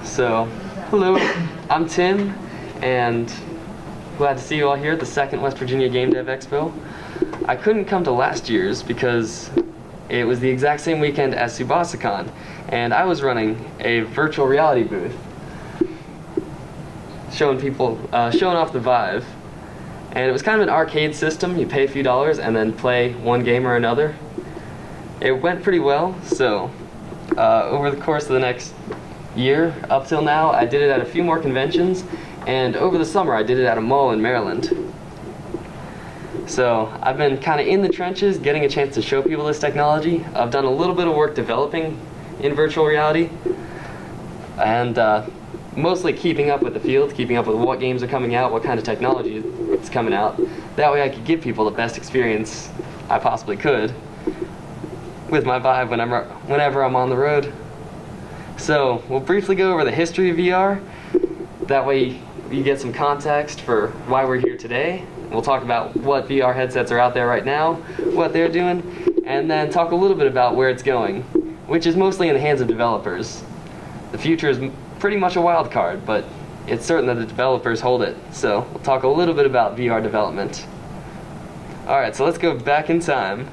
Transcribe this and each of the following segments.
So, hello, I'm Tim, and glad to see you all here at the second West Virginia Game Dev Expo. I couldn't come to last year's because it was the exact same weekend as SubasaCon, and I was running a virtual reality booth, showing off the Vive. And it was kind of an arcade system. You pay a few dollars and then play one game or another. It went pretty well, so over the course of the next year, up till now, I did it at a few more conventions, and over the summer I did it at a mall in Maryland. So I've been kind of in the trenches, getting a chance to show people this technology. I've done a little bit of work developing in virtual reality, and mostly keeping up with the field, keeping up with what games are coming out, what kind of technology is coming out. That way I could give people the best experience I possibly could with my Vive whenever I'm on the road. So we'll briefly go over the history of VR. That way you get some context for why we're here today. We'll talk about what VR headsets are out there right now, what they're doing, and then talk a little bit about where it's going, which is mostly in the hands of developers. The future is pretty much a wild card, but it's certain that the developers hold it. So we'll talk a little bit about VR development. Alright, so let's go back in time.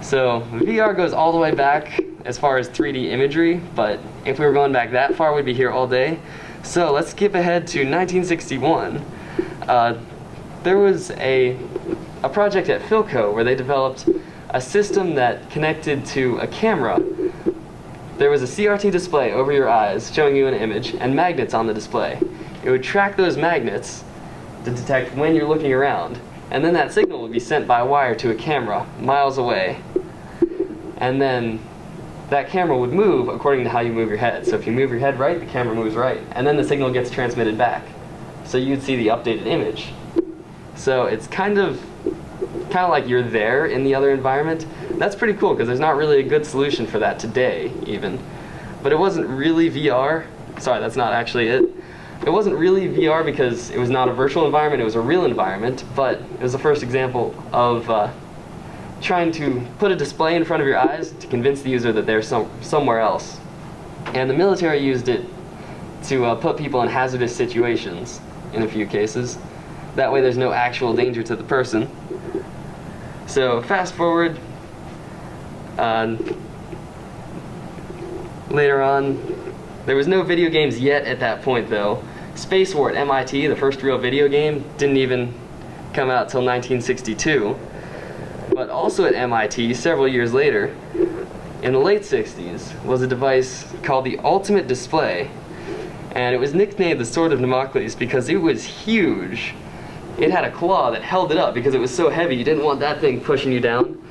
So VR goes all the way back as far as 3D imagery, but if we were going back that far, we'd be here all day. So let's skip ahead to 1961. There was a project at Philco where they developed a system that connected to a camera. There was a CRT display over your eyes showing you an image and magnets on the display. It would track those magnets to detect when you're looking around, and then that signal would be sent by wire to a camera miles away. And then that camera would move according to how you move your head. So if you move your head right, the camera moves right, and then the signal gets transmitted back. So you'd see the updated image. So it's kind of like you're there in the other environment. That's pretty cool because there's not really a good solution for that today, even. But it wasn't really VR. Sorry, that's not actually it. It wasn't really VR because it was not a virtual environment, it was a real environment, but it was the first example of trying to put a display in front of your eyes to convince the user that they're somewhere else. And the military used it to put people in hazardous situations in a few cases. That way there's no actual danger to the person. So fast forward, later on, there was no video games yet at that point though. Space War at MIT, the first real video game, didn't even come out till 1962. But also at MIT, several years later, in the late 60s, was a device called the Ultimate Display. And it was nicknamed the Sword of Damocles because it was huge. It had a claw that held it up because it was so heavy you didn't want that thing pushing you down.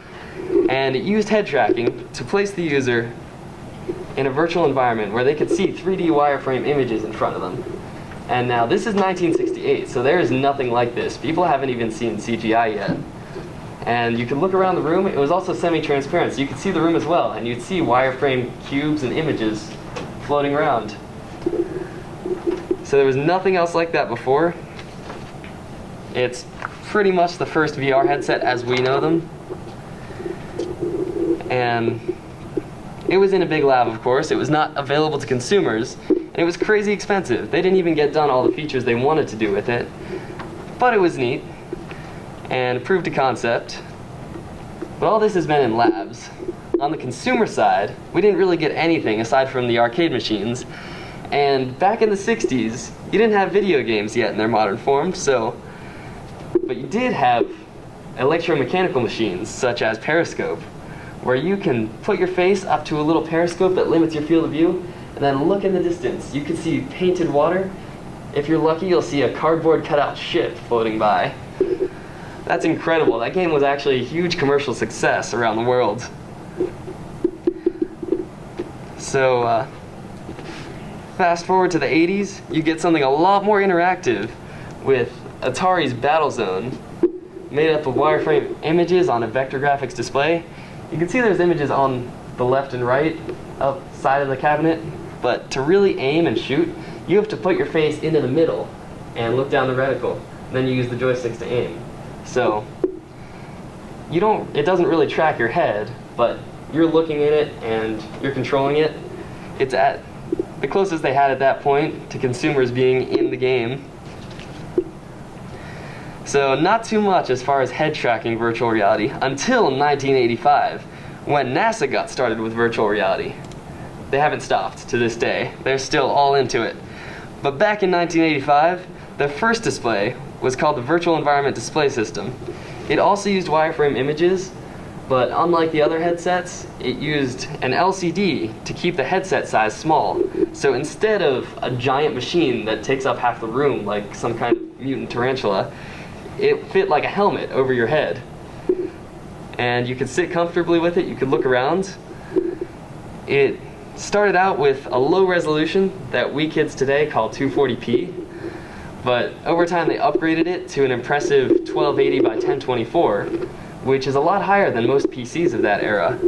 And it used head tracking to place the user in a virtual environment where they could see 3D wireframe images in front of them. And now this is 1968, so there is nothing like this. People haven't even seen CGI yet. And you could look around the room. It was also semi-transparent, so you could see the room as well, and you'd see wireframe cubes and images floating around. So there was nothing else like that before. It's pretty much the first VR headset as we know them. And it was in a big lab, of course. It was not available to consumers, and it was crazy expensive. They didn't even get done all the features they wanted to do with it. But it was neat, and proved a concept. But all this has been in labs. On the consumer side, we didn't really get anything aside from the arcade machines. And back in the 60s, you didn't have video games yet in their modern form, but you did have electromechanical machines, such as Periscope, where you can put your face up to a little periscope that limits your field of view, and then look in the distance. You can see painted water. If you're lucky, you'll see a cardboard cutout ship floating by. That's incredible. That game was actually a huge commercial success around the world. So, fast forward to the 80s, you get something a lot more interactive with Atari's Battlezone, made up of wireframe images on a vector graphics display. You can see there's images on the left and right up side of the cabinet, but to really aim and shoot, you have to put your face into the middle and look down the reticle. Then you use the joysticks to aim. So it doesn't really track your head, but you're looking at it and you're controlling it. It's at the closest they had at that point to consumers being in the game. So not too much as far as head tracking virtual reality until 1985, when NASA got started with virtual reality. They haven't stopped to this day. They're still all into it. But back in 1985, the first display was called the Virtual Environment Display System. It also used wireframe images, but unlike the other headsets, it used an LCD to keep the headset size small. So instead of a giant machine that takes up half the room like some kind of mutant tarantula, it fit like a helmet over your head. And you could sit comfortably with it, you could look around. It started out with a low resolution that we kids today call 240p, but over time they upgraded it to an impressive 1280 by 1024, which is a lot higher than most PCs of that era.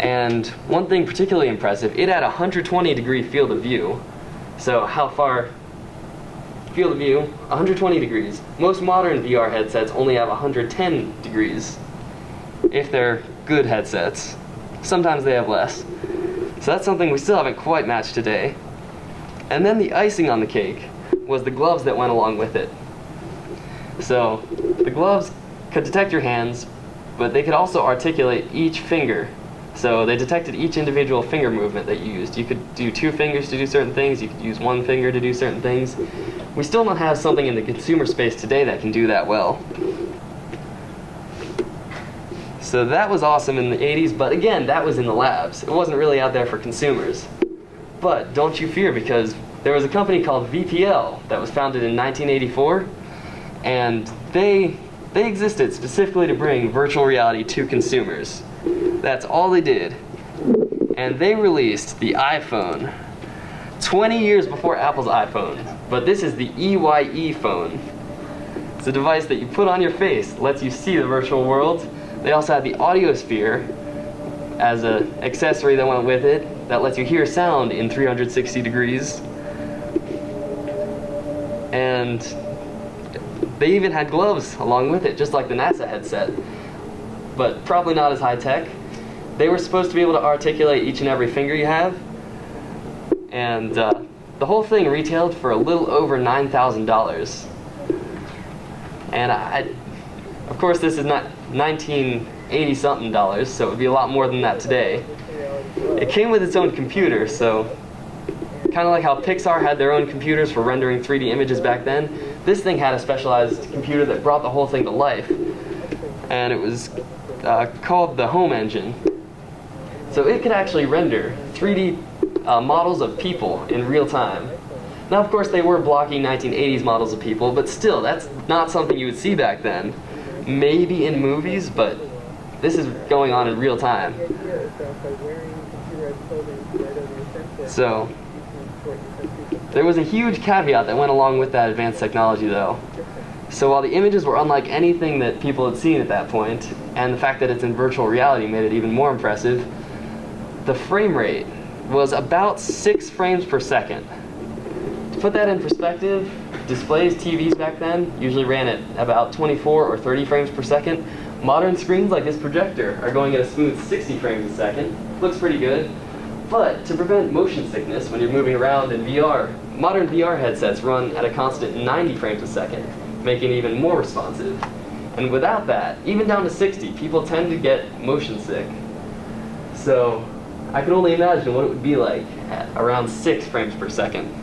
And one thing particularly impressive, it had a 120-degree field of view. So how far? Field of view, 120 degrees. Most modern VR headsets only have 110 degrees, if they're good headsets. Sometimes they have less. So that's something we still haven't quite matched today. And then the icing on the cake was the gloves that went along with it. So the gloves could detect your hands, but they could also articulate each finger. So they detected each individual finger movement that you used. You could do 2 fingers to do certain things, you could use 1 finger to do certain things. We still don't have something in the consumer space today that can do that well. So that was awesome in the 80s, but again, that was in the labs. It wasn't really out there for consumers. But don't you fear, because there was a company called VPL that was founded in 1984, and they existed specifically to bring virtual reality to consumers. That's all they did. And they released the iPhone 20 years before Apple's iPhone. But this is the EYE phone. It's a device that you put on your face, lets you see the virtual world. They also had the Audiosphere as an accessory that went with it that lets you hear sound in 360 degrees. And they even had gloves along with it, just like the NASA headset, but probably not as high tech. They were supposed to be able to articulate each and every finger you have, and the whole thing retailed for a little over $9,000. And of course, this is not 1980-something dollars, so it would be a lot more than that today. It came with its own computer, so kind of like how Pixar had their own computers for rendering 3D images back then, this thing had a specialized computer that brought the whole thing to life. And it was called the Home Engine. So it could actually render 3D models of people in real time. Now, of course, they were blocky 1980s models of people, but still, that's not something you would see back then. Maybe in movies, but this is going on in real time. So there was a huge caveat that went along with that advanced technology, though. So while the images were unlike anything that people had seen at that point, and the fact that it's in virtual reality made it even more impressive, the frame rate was about 6 frames per second. To put that in perspective, displays, TVs back then usually ran at about 24 or 30 frames per second. Modern screens like this projector are going at a smooth 60 frames a second. Looks pretty good. But to prevent motion sickness when you're moving around in VR, modern VR headsets run at a constant 90 frames a second, making it even more responsive. And without that, even down to 60, people tend to get motion sick. So I can only imagine what it would be like at around 6 frames per second.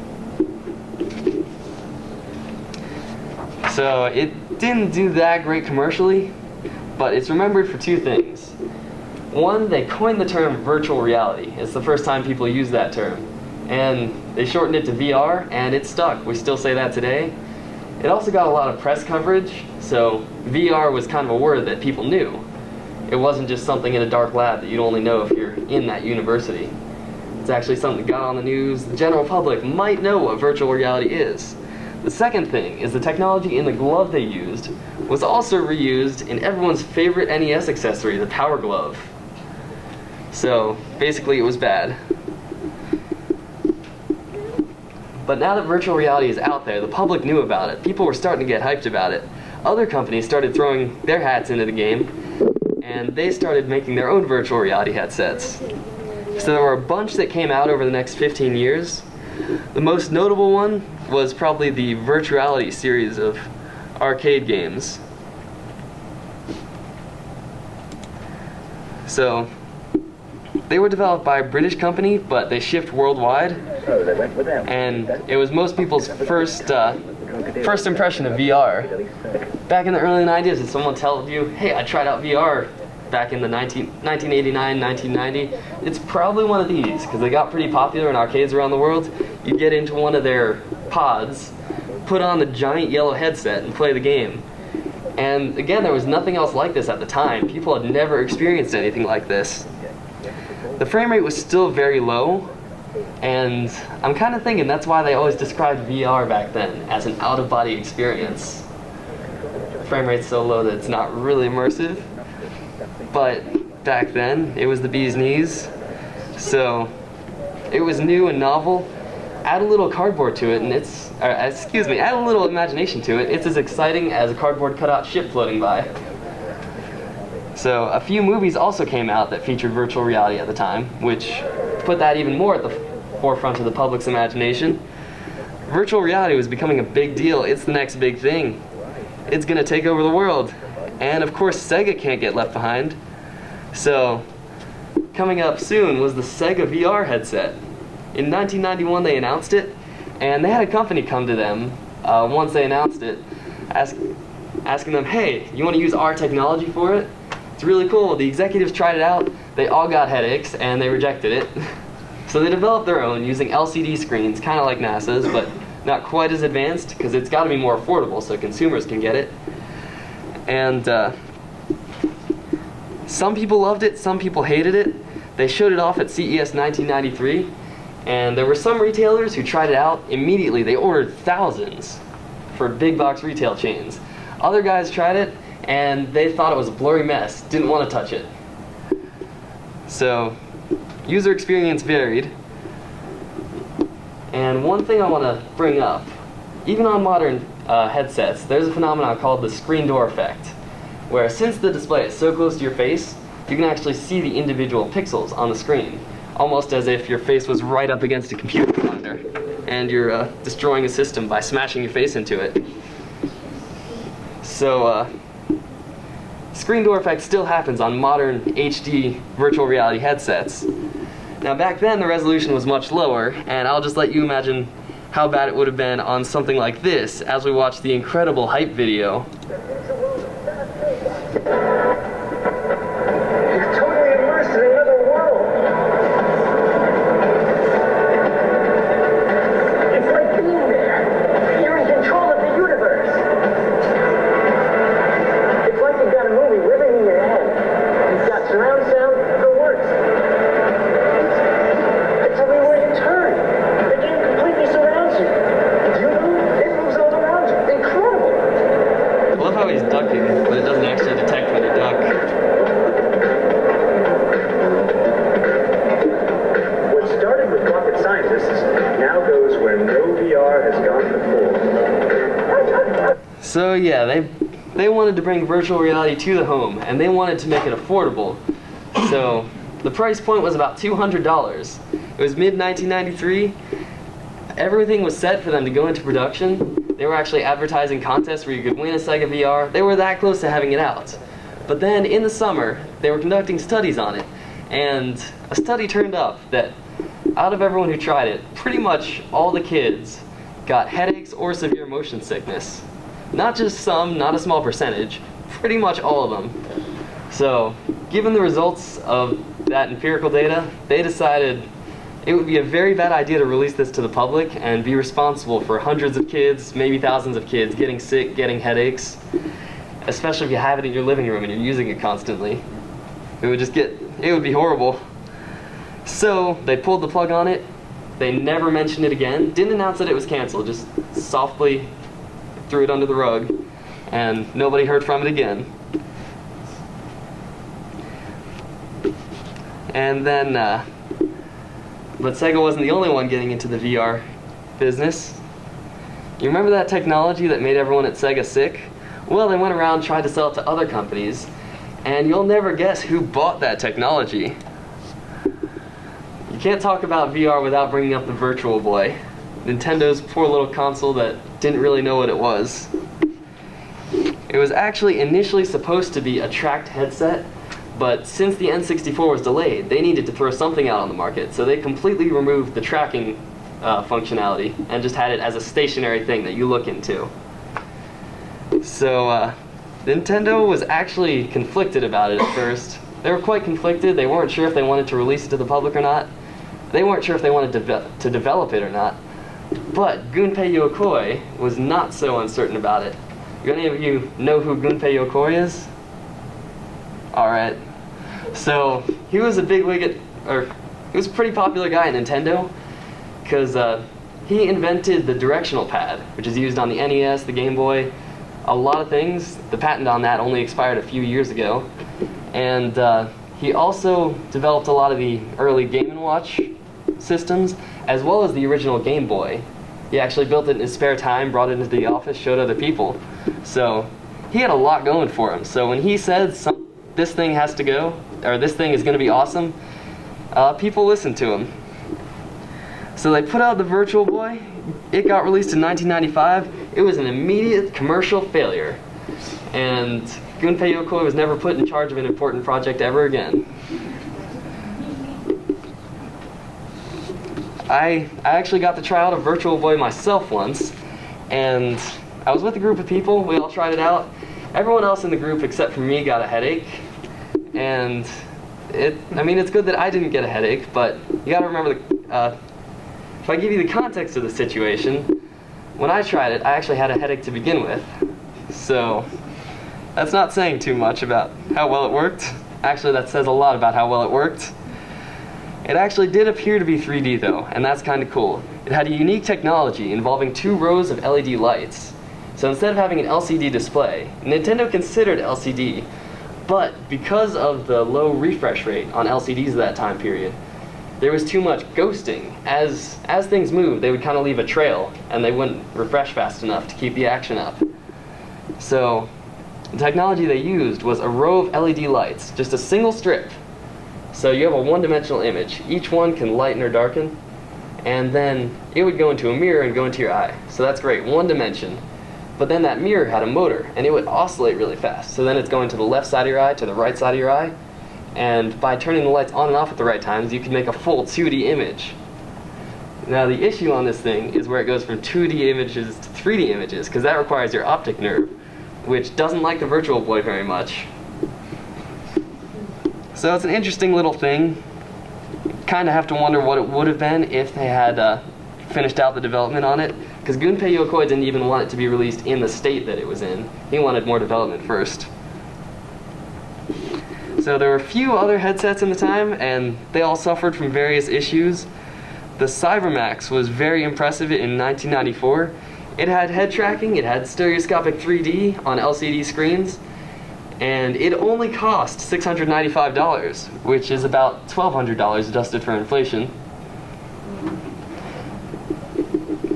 So it didn't do that great commercially, but it's remembered for 2 things. One, they coined the term virtual reality. It's the first time people use that term. And they shortened it to VR, and it stuck. We still say that today. It also got a lot of press coverage, so VR was kind of a word that people knew. It wasn't just something in a dark lab that you'd only know if you're in that university. It's actually something that got on the news. The general public might know what virtual reality is. The second thing is the technology in the glove they used was also reused in everyone's favorite NES accessory, the Power Glove. So basically it was bad. But now that virtual reality is out there, the public knew about it. People were starting to get hyped about it. Other companies started throwing their hats into the game, and they started making their own virtual reality headsets. So there were a bunch that came out over the next 15 years. The most notable one was probably the Virtuality series of arcade games. So they were developed by a British company, but they shipped worldwide, and it was most people's first impression of VR. Back in the early 90s, if someone told you, hey, I tried out VR back in the 1989, 1990, it's probably one of these, because they got pretty popular in arcades around the world. You get into one of their pods, put on the giant yellow headset, and play the game. And again, there was nothing else like this at the time. People had never experienced anything like this. The frame rate was still very low, and I'm kind of thinking that's why they always described VR back then as an out-of-body experience. The frame rate's so low that it's not really immersive, but back then it was the bee's knees, so it was new and novel. Add a little cardboard to it, and add a little imagination to it, it's as exciting as a cardboard cutout ship floating by. So a few movies also came out that featured virtual reality at the time, which put that even more at the forefront of the public's imagination. Virtual reality was becoming a big deal. It's the next big thing. It's gonna take over the world. And of course, Sega can't get left behind. So coming up soon was the Sega VR headset. In 1991 they announced it, and they had a company come to them once they announced it, asking them, hey, you want to use our technology for it? It's really cool. The executives tried it out, they all got headaches, and they rejected it. So they developed their own using LCD screens, kind of like NASA's, but not quite as advanced, because it's got to be more affordable so consumers can get it. And some people loved it, some people hated it. They showed it off at CES 1993, and there were some retailers who tried it out immediately. They ordered thousands for big box retail chains. Other guys tried it, and they thought it was a blurry mess, didn't want to touch it. So, user experience varied. And one thing I want to bring up, even on modern headsets, there's a phenomenon called the screen door effect, where since the display is so close to your face, you can actually see the individual pixels on the screen, almost as if your face was right up against a computer monitor, and you're destroying a system by smashing your face into it. So, screen door effect still happens on modern HD virtual reality headsets. Now back then the resolution was much lower, and I'll just let you imagine how bad it would have been on something like this as we watch the incredible hype video. You're totally immersed in another world. It's like being there. You're in control of the universe. It's like you've got a movie living in your head. You've got surround sound, the works. It's everywhere you turn. The game completely surrounds you. You move, it moves all around you. Incredible. I love how he's ducking, but it doesn't actually detect when you duck. What started with rocket scientists now goes where no VR has gone before. So yeah, they wanted to bring virtual reality to the home, and they wanted to make it affordable. So the price point was about $200. It was mid-1993. Everything was set for them to go into production. They were actually advertising contests where you could win a Sega VR. They were that close to having it out. But then in the summer, they were conducting studies on it, and a study turned up that out of everyone who tried it, pretty much all the kids got headaches or severe motion sickness. Not just some, not a small percentage, pretty much all of them. So, given the results of that empirical data, they decided it would be a very bad idea to release this to the public and be responsible for hundreds of kids, maybe thousands of kids, getting sick, getting headaches, especially if you have it in your living room and you're using it constantly. It would be horrible. So, they pulled the plug on it. They never mentioned it again, didn't announce that it was canceled, just softly threw it under the rug, and nobody heard from it again. And then, but Sega wasn't the only one getting into the VR business. You remember that technology that made everyone at Sega sick? Well, they went around and tried to sell it to other companies, and you'll never guess who bought that technology. can't talk about VR without bringing up the Virtual Boy, Nintendo's poor little console that didn't really know what it was. It was actually initially supposed to be a tracked headset, but since the N64 was delayed, they needed to throw something out on the market, so they completely removed the tracking functionality and just had it as a stationary thing that you look into. So Nintendo was actually conflicted about it at first. They were quite conflicted. They weren't sure if they wanted to release it to the public or not. They weren't sure if they wanted to develop it or not. But Gunpei Yokoi was not so uncertain about it. Do any of you know who Gunpei Yokoi is? Alright. So, he was a bigwig he was a pretty popular guy at Nintendo, because he invented the directional pad, which is used on the NES, the Game Boy, a lot of things. The patent on that only expired a few years ago. And he also developed a lot of the early Game & Watch systems, as well as the original Game Boy. He actually built it in his spare time, brought it into the office, showed other people. So he had a lot going for him. So when he said this thing has to go, or this thing is going to be awesome, people listened to him. So they put out the Virtual Boy. It got released in 1995. It was an immediate commercial failure. And Gunpei Yokoi was never put in charge of an important project ever again. I actually got to try out a Virtual Boy myself once, and I was with a group of people. We all tried it out. Everyone else in the group except for me got a headache, and it's good that I didn't get a headache, but you gotta remember if I give you the context of the situation, when I tried it, I actually had a headache to begin with. So that's not saying too much about how well it worked. Actually, that says a lot about how well it worked. It actually did appear to be 3D though, and that's kind of cool. It had a unique technology involving 2 rows of LED lights. So instead of having an LCD display, Nintendo considered LCD, but because of the low refresh rate on LCDs at that time period, there was too much ghosting. As things moved, they would kind of leave a trail, and they wouldn't refresh fast enough to keep the action up. So the technology they used was a row of LED lights, just a single strip. So you have a one-dimensional image. Each one can lighten or darken, and then it would go into a mirror and go into your eye. So that's great, one dimension. But then that mirror had a motor, and it would oscillate really fast. So then it's going to the left side of your eye, to the right side of your eye, and by turning the lights on and off at the right times, you can make a full 2D image. Now the issue on this thing is where it goes from 2D images to 3D images, because that requires your optic nerve, which doesn't like the Virtual Boy very much. So it's an interesting little thing. Kind of have to wonder what it would have been if they had finished out the development on it, because Gunpei Yokoi didn't even want it to be released in the state that it was in. He wanted more development first. So there were a few other headsets in the time, and they all suffered from various issues. The Cybermax was very impressive in 1994. It had head tracking, it had stereoscopic 3D on LCD screens, and it only cost $695, which is about $1,200 adjusted for inflation.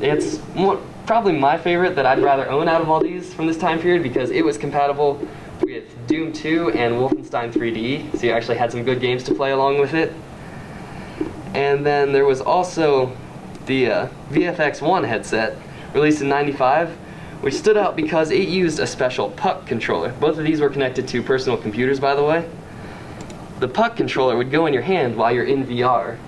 It's probably my favorite that I'd rather own out of all these from this time period, because it was compatible with Doom 2 and Wolfenstein 3D, so you actually had some good games to play along with it. And then there was also the VFX-1 headset, released in '95, which stood out because it used a special puck controller. Both of these were connected to personal computers, by the way. The puck controller would go in your hand while you're in VR.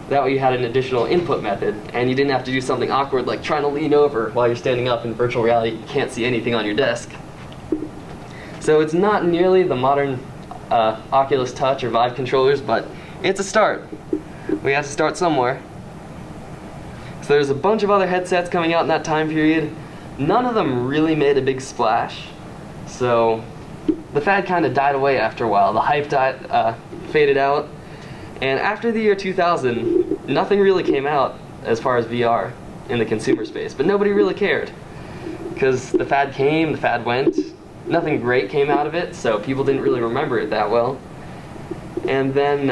That way you had an additional input method, and you didn't have to do something awkward like trying to lean over while you're standing up in virtual reality. You can't see anything on your desk. So it's not nearly the modern Oculus Touch or Vive controllers, but it's a start. We have to start somewhere. So there's a bunch of other headsets coming out in that time period. None of them really made a big splash, so the fad kind of died away after a while. The hype faded out, and after the year 2000, nothing really came out as far as VR in the consumer space, but nobody really cared, because the fad came, the fad went, nothing great came out of it, so people didn't really remember it that well. And then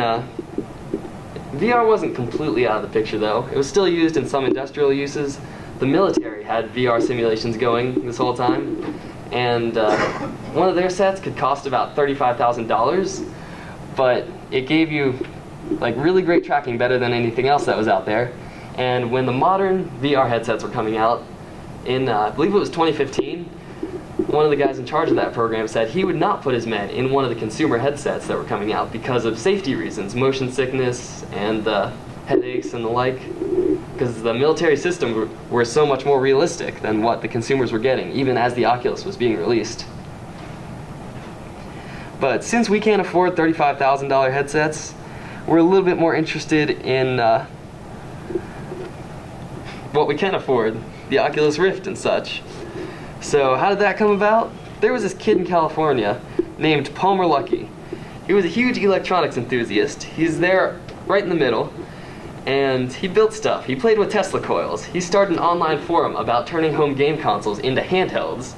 VR wasn't completely out of the picture though. It was still used in some industrial uses. The military had VR simulations going this whole time, and one of their sets could cost about $35,000, but it gave you like really great tracking, better than anything else that was out there. And when the modern VR headsets were coming out in, I believe it was 2015, one of the guys in charge of that program said he would not put his men in one of the consumer headsets that were coming out because of safety reasons, motion sickness and headaches and the like, because the military system were so much more realistic than what the consumers were getting, even as the Oculus was being released. But since we can't afford $35,000 headsets, we're a little bit more interested in what we can afford, the Oculus Rift and such. So how did that come about? There was this kid in California named Palmer Luckey. He was a huge electronics enthusiast. He's there right in the middle, and he built stuff. He played with Tesla coils. He started an online forum about turning home game consoles into handhelds.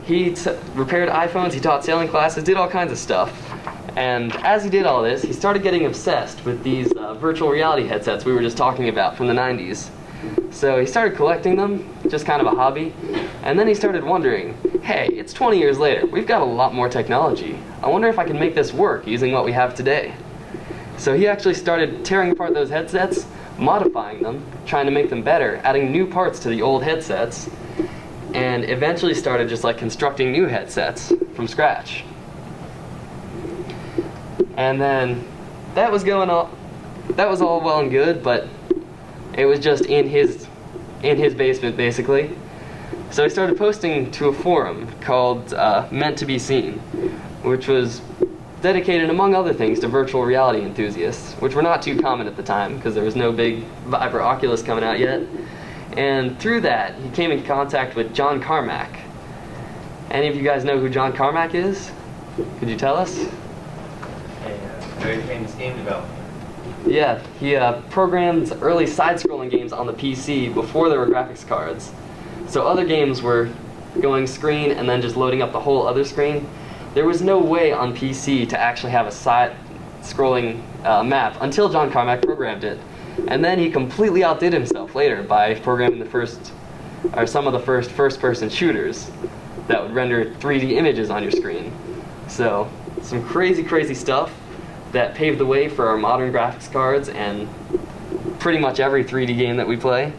He repaired iPhones, he taught sailing classes, did all kinds of stuff. And as he did all this, he started getting obsessed with these virtual reality headsets we were just talking about from the 90s. So he started collecting them, just kind of a hobby, and then he started wondering, hey, it's 20 years later, we've got a lot more technology. I wonder if I can make this work using what we have today. So he actually started tearing apart those headsets, modifying them, trying to make them better, adding new parts to the old headsets, and eventually started just like constructing new headsets from scratch. And then that was all well and good, but it was just in his basement, basically. So he started posting to a forum called Meant to Be Seen, which was dedicated, among other things, to virtual reality enthusiasts, which were not too common at the time because there was no big Viper Oculus coming out yet. And through that, he came in contact with John Carmack. Any of you guys know who John Carmack is? Could you tell us? A very famous game developer. Yeah, he programmed early side-scrolling games on the PC before there were graphics cards. So other games were going screen and then just loading up the whole other screen. There was no way on PC to actually have a side-scrolling map until John Carmack programmed it. And then he completely outdid himself later by programming some of the first first-person shooters that would render 3D images on your screen. So, some crazy, crazy stuff that paved the way for our modern graphics cards and pretty much every 3D game that we play.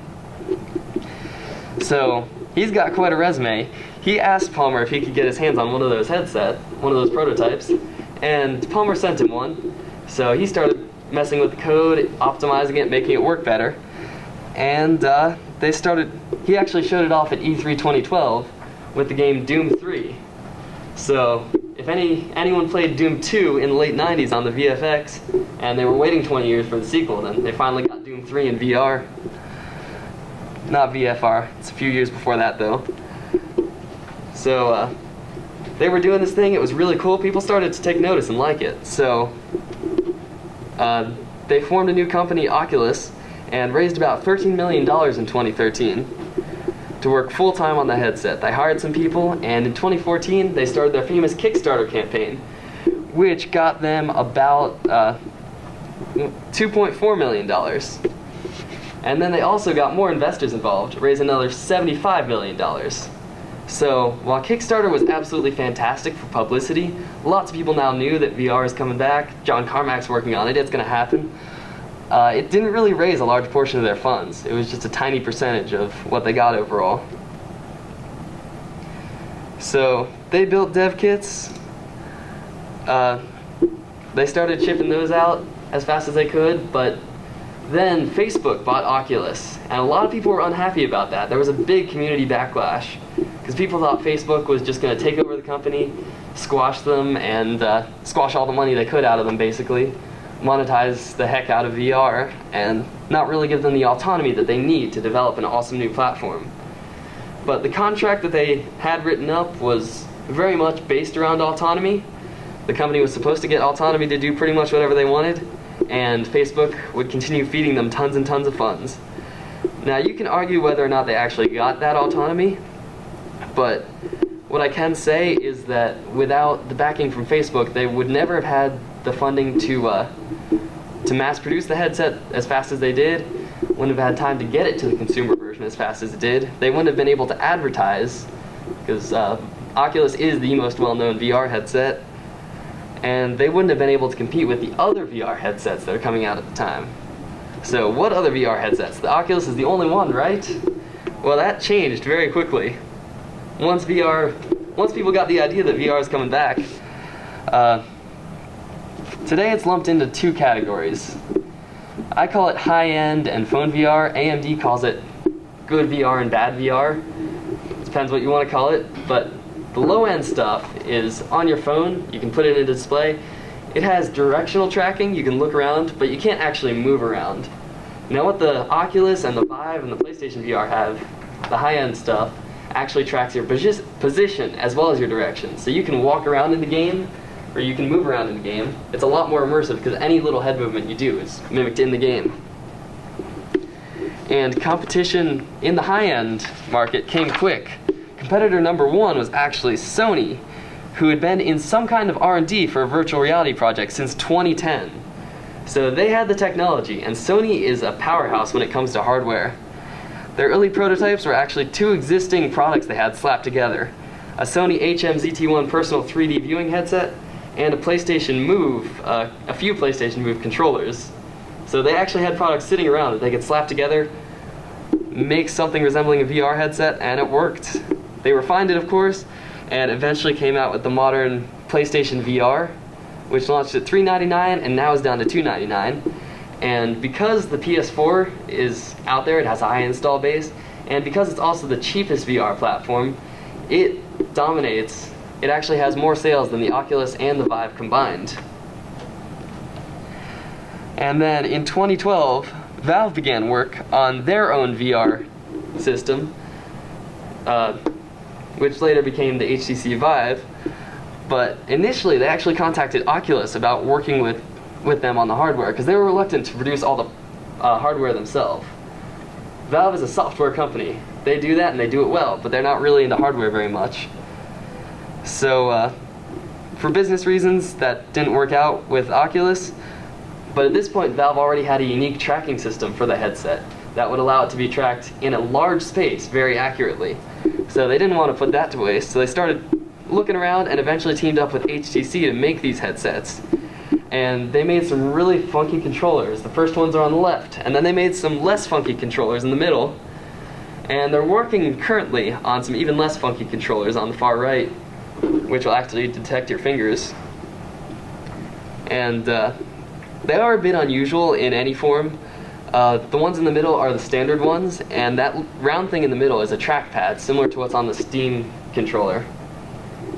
So, he's got quite a resume. He asked Palmer if he could get his hands on one of those prototypes, and Palmer sent him one. So he started messing with the code, optimizing it, making it work better. And he actually showed it off at E3 2012 with the game Doom 3. So if anyone played Doom 2 in the late 90s on the VFX, and they were waiting 20 years for the sequel, then they finally got Doom 3 in VR. Not VFR, it's a few years before that though. So they were doing this thing, it was really cool, people started to take notice and like it. So they formed a new company, Oculus, and raised about $13 million in 2013 to work full-time on the headset. They hired some people, and in 2014 they started their famous Kickstarter campaign, which got them about $2.4 million. And then they also got more investors involved, raised another $75 million. So while Kickstarter was absolutely fantastic for publicity, lots of people now knew that VR is coming back, John Carmack's working on it, it's going to happen. It didn't really raise a large portion of their funds. It was just a tiny percentage of what they got overall. So they built dev kits. They started shipping those out as fast as they could, but then Facebook bought Oculus, and a lot of people were unhappy about that. There was a big community backlash, because people thought Facebook was just going to take over the company, squash them, and squash all the money they could out of them, basically, monetize the heck out of VR, and not really give them the autonomy that they need to develop an awesome new platform. But the contract that they had written up was very much based around autonomy. The company was supposed to get autonomy to do pretty much whatever they wanted, and Facebook would continue feeding them tons and tons of funds. Now, you can argue whether or not they actually got that autonomy, but what I can say is that without the backing from Facebook, they would never have had the funding to mass produce the headset as fast as they did, wouldn't have had time to get it to the consumer version as fast as it did. They wouldn't have been able to advertise, because Oculus is the most well-known VR headset, and they wouldn't have been able to compete with the other VR headsets that are coming out at the time. So what other VR headsets? The Oculus is the only one, right? Well, that changed very quickly. Once people got the idea that VR is coming back, today it's lumped into two categories. I call it high-end and phone VR. AMD calls it good VR and bad VR. Depends what you want to call it, but the low-end stuff is on your phone. You can put it in a display. It has directional tracking. You can look around, but you can't actually move around. Now what the Oculus and the Vive and the PlayStation VR have, the high-end stuff, actually tracks your position as well as your direction. So you can walk around in the game, or you can move around in the game. It's a lot more immersive because any little head movement you do is mimicked in the game. And competition in the high-end market came quick. Competitor number one was actually Sony, who had been in some kind of R&D for a virtual reality project since 2010. So they had the technology, and Sony is a powerhouse when it comes to hardware. Their early prototypes were actually two existing products they had slapped together: a Sony HM-ZT1 personal 3D viewing headset and a PlayStation Move, a few PlayStation Move controllers. So they actually had products sitting around that they could slap together, make something resembling a VR headset, and it worked. They refined it, of course, and eventually came out with the modern PlayStation VR, which launched at $399 and now is down to $299. And because the PS4 is out there, it has a high install base, and because it's also the cheapest VR platform, it dominates. It actually has more sales than the Oculus and the Vive combined. And then in 2012, Valve began work on their own VR system, which later became the HTC Vive. But initially, they actually contacted Oculus about working with them on the hardware because they were reluctant to produce all the hardware themselves. Valve is a software company. They do that and they do it well, but they're not really into hardware very much. So for business reasons, that didn't work out with Oculus. But at this point, Valve already had a unique tracking system for the headset that would allow it to be tracked in a large space very accurately. So they didn't want to put that to waste, so they started looking around and eventually teamed up with HTC to make these headsets. And they made some really funky controllers. The first ones are on the left, and then they made some less funky controllers in the middle. And they're working currently on some even less funky controllers on the far right, which will actually detect your fingers. And they are a bit unusual in any form. The ones in the middle are the standard ones, and that round thing in the middle is a trackpad, similar to what's on the Steam controller.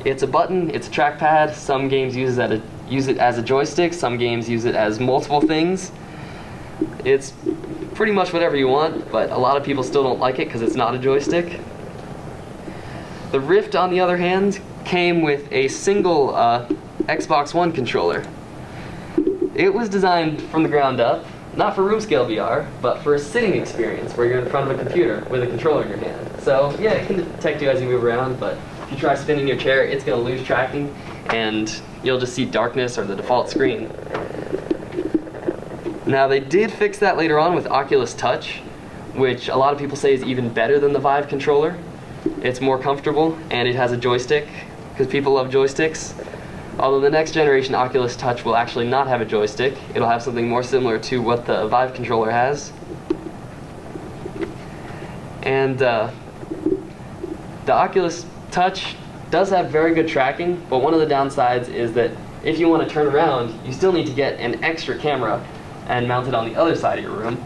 It's a button, it's a trackpad. Some games use it as a joystick, some games use it as multiple things. It's pretty much whatever you want, but a lot of people still don't like it because it's not a joystick. The Rift, on the other hand, came with a single Xbox One controller. It was designed from the ground up, not for room scale VR, but for a sitting experience where you're in front of a computer with a controller in your hand. So yeah, it can detect you as you move around, but if you try spinning your chair, it's going to lose tracking, and you'll just see darkness or the default screen. Now they did fix that later on with Oculus Touch, which a lot of people say is even better than the Vive controller. It's more comfortable, and it has a joystick, because people love joysticks. Although the next generation Oculus Touch will actually not have a joystick. It'll have something more similar to what the Vive controller has. And the Oculus Touch does have very good tracking, but one of the downsides is that if you want to turn around, you still need to get an extra camera and mount it on the other side of your room.